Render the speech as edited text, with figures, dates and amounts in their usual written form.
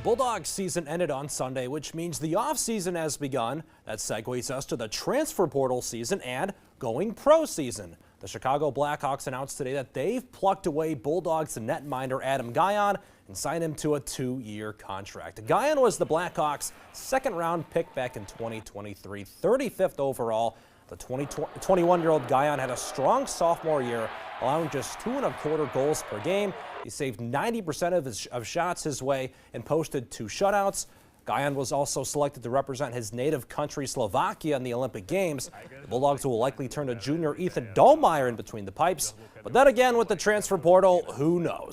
Bulldogs season ended on Sunday, which means the offseason has begun. That segues us to the transfer portal season and going pro season. The Chicago Blackhawks announced today that they've plucked away Bulldogs netminder Adam Gajan and signed him to a 2-year contract. Gajan was the Blackhawks' second-round pick back in 2023, 35th overall. The 21-year-old Gajan had a strong sophomore year, allowing just 2.25 goals per game. He saved 90% of shots his way and posted 2 shutouts. Gajan was also selected to represent his native country, Slovakia, in the Olympic Games. The Bulldogs will likely turn to junior Ethan Dahlmeyer in between the pipes. But then again, with the transfer portal, who knows?